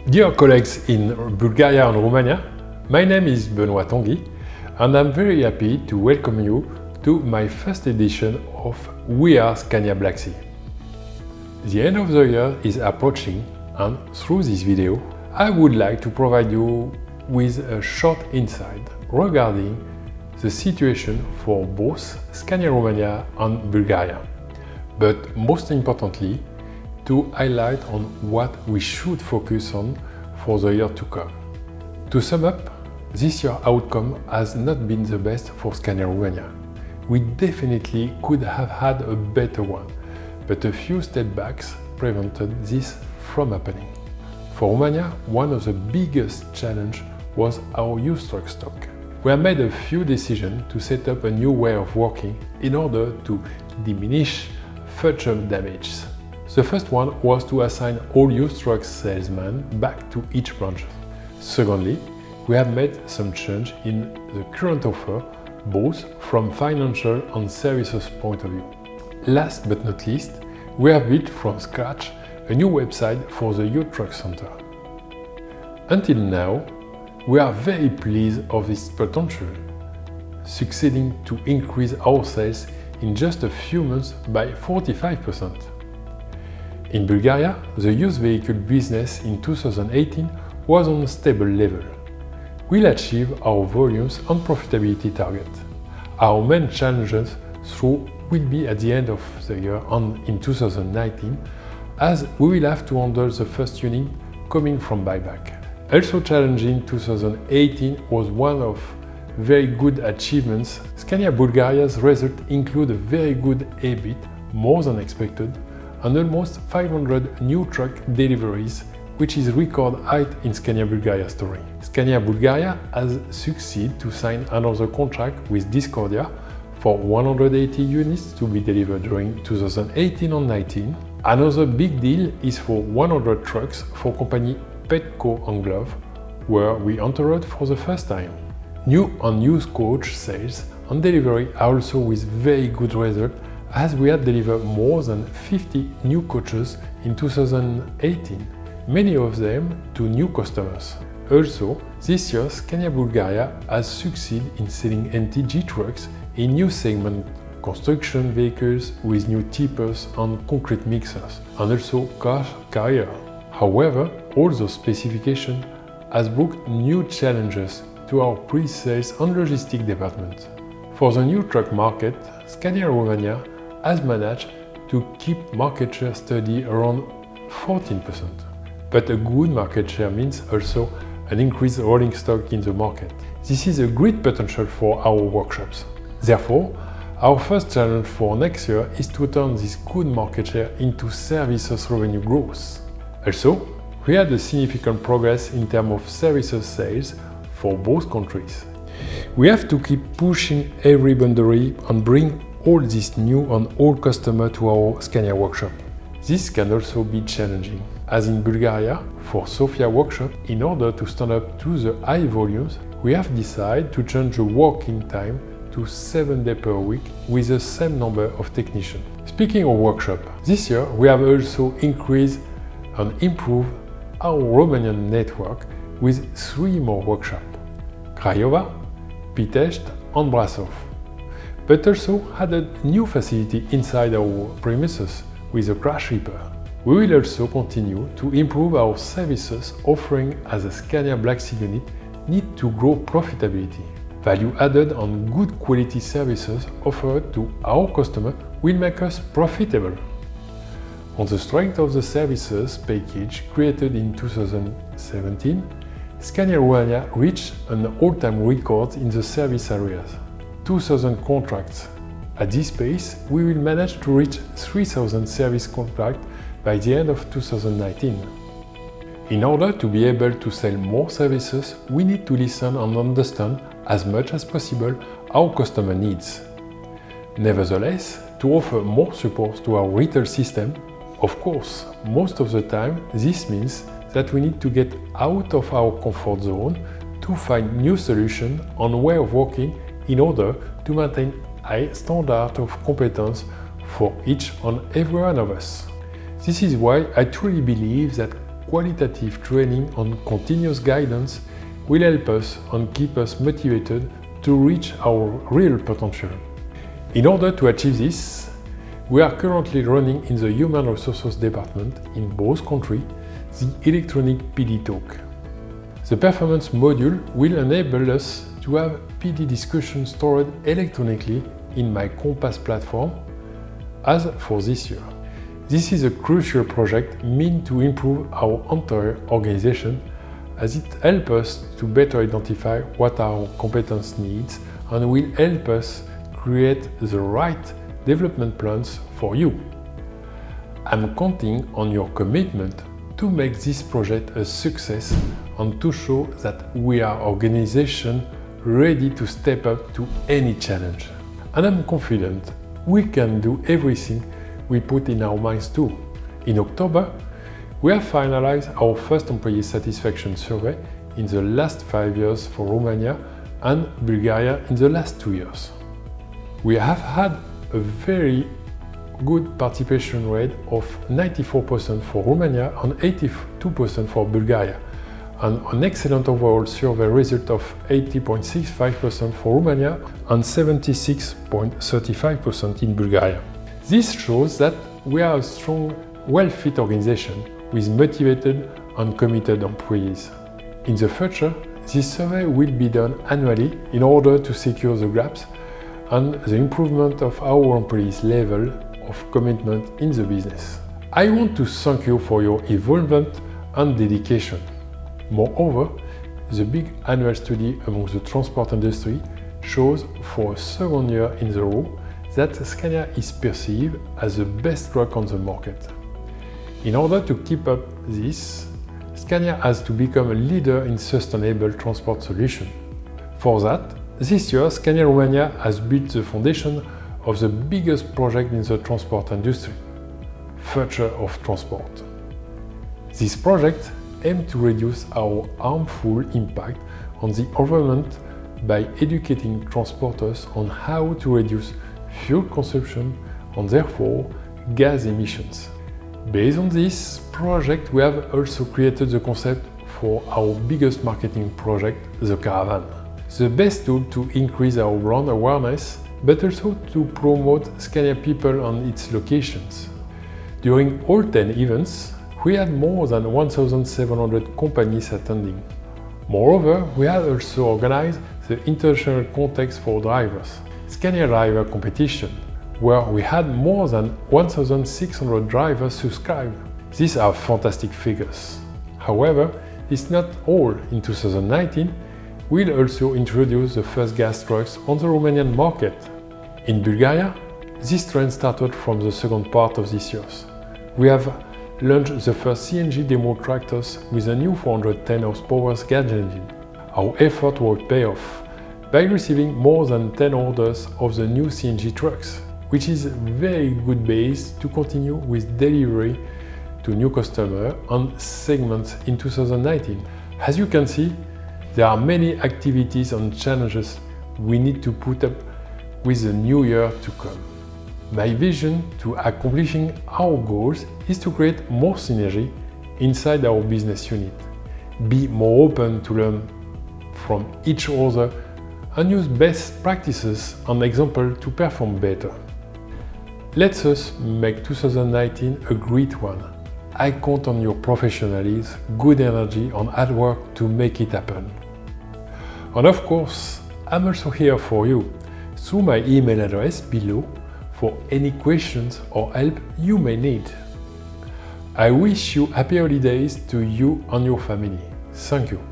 Dear colleagues in Bulgaria and Romania, my name is Benoît Tanguy and I'm very happy to welcome you to my first edition of We Are Scania Black Sea. The end of the year is approaching and through this video I would like to provide you with a short insight regarding the situation for both Scania Romania and Bulgaria, but most importantly to highlight on what we should focus on for the year to come. To sum up, this year's outcome has not been the best for Scania Romania. We definitely could have had a better one, but a few setbacks prevented this from happening. For Romania, one of the biggest challenges was our used truck stock. We have made a few decisions to set up a new way of working in order to diminish future damages. The first one was to assign all used truck salesmen back to each branch. Secondly, we have made some change in the current offer, both from financial and services point of view. Last but not least, we have built from scratch a new website for the used truck center. Until now, we are very pleased of this potential, succeeding to increase our sales in just a few months by 45%. In Bulgaria, the used vehicle business in 2018 was on a stable level. We'll achieve our volumes and profitability target. Our main challenges will be at the end of the year and in 2019, as we will have to handle the first unit coming from buyback. Also challenging 2018 was one of very good achievements. Scania Bulgaria's results include a very good EBIT, more than expected, and almost 500 new truck deliveries, which is record height in Scania Bulgaria story. Scania Bulgaria has succeeded to sign another contract with Discordia for 180 units to be delivered during 2018 and 19. Another big deal is for 100 trucks for company Petco and Glove, where we entered for the first time. New and used coach sales and delivery are also with very good results, as we had delivered more than 50 new coaches in 2018, many of them to new customers. Also, this year Scania Bulgaria has succeeded in selling NTG trucks in new segment construction vehicles with new tippers and concrete mixers, and also car carrier. However, all those specifications has brought new challenges to our pre-sales and logistics department. For the new truck market, Scania Romania has managed to keep market share steady around 14%. But a good market share means also an increased rolling stock in the market. This is a great potential for our workshops. Therefore, our first challenge for next year is to turn this good market share into services revenue growth. Also, we had a significant progress in terms of services sales for both countries. We have to keep pushing every boundary and bring all these new and old customers to our Scania workshop. This can also be challenging, as in Bulgaria, for Sofia workshop, in order to stand up to the high volumes, we have decided to change the working time to 7 days per week with the same number of technicians. Speaking of workshop, this year we have also increased and improved our Romanian network with 3 more workshops: Craiova, Pitești and Brasov, but also added new facility inside our premises with a crash repair. We will also continue to improve our services offering as a Scania Black Sea unit need to grow profitability. Value added and good quality services offered to our customer will make us profitable. On the strength of the services package created in 2017, Scania Romania reached an all-time record in the service areas. 2,000 contracts. At this pace, we will manage to reach 3,000 service contracts by the end of 2019. In order to be able to sell more services, we need to listen and understand as much as possible our customer needs. Nevertheless, to offer more support to our retail system, of course, most of the time this means that we need to get out of our comfort zone to find new solutions and way of working in order to maintain high standard of competence for each and every one of us. This is why I truly believe that qualitative training and continuous guidance will help us and keep us motivated to reach our real potential. In order to achieve this, we are currently running in the Human Resources Department in both countries the electronic PD Talk. The performance module will enable us to have PD discussions stored electronically in my Compass platform as for this year. This is a crucial project meant to improve our entire organization as it helps us to better identify what our competence needs and will help us create the right development plans for you. I'm counting on your commitment to make this project a success and to show that we are an organization ready to step up to any challenge. And I'm confident we can do everything we put in our minds too. In October, we have finalized our first employee satisfaction survey in the last 5 years for Romania and Bulgaria in the last 2 years. We have had a very good participation rate of 94% for Romania and 82% for Bulgaria, and an excellent overall survey result of 80.65% for Romania and 76.35% in Bulgaria. This shows that we are a strong, well-fit organization with motivated and committed employees. In the future, this survey will be done annually in order to secure the gaps and the improvement of our employees' level of commitment in the business. I want to thank you for your involvement and dedication. Moreover, the big annual study among the transport industry shows for a second year in a row that Scania is perceived as the best truck on the market. In order to keep up this, Scania has to become a leader in sustainable transport solutions. For that, this year Scania Romania has built the foundation of the biggest project in the transport industry, Future of Transport. This project aims to reduce our harmful impact on the environment by educating transporters on how to reduce fuel consumption and therefore gas emissions. Based on this project, we have also created the concept for our biggest marketing project, the Caravan. The best tool to increase our brand awareness, but also to promote Scania people and its locations. During all 10 events, we had more than 1,700 companies attending. Moreover, we have also organized the International Contest for Drivers, Scania Driver Competition, where we had more than 1,600 drivers subscribe. These are fantastic figures. However, it's not all. In 2019, we'll also introduce the first gas trucks on the Romanian market. In Bulgaria, this trend started from the second part of this year. We have launched the first CNG demo tractors with a new 410 horsepower gas engine. Our effort will pay off by receiving more than 10 orders of the new CNG trucks, which is a very good base to continue with delivery to new customers and segments in 2019. As you can see, there are many activities and challenges we need to put up with the new year to come. My vision to accomplishing our goals is to create more synergy inside our business unit, be more open to learn from each other and use best practices and examples to perform better. Let us make 2019 a great one. I count on your professionalism, good energy and hard work to make it happen. And of course, I'm also here for you through my email address below for any questions or help you may need. I wish you happy holidays to you and your family. Thank you.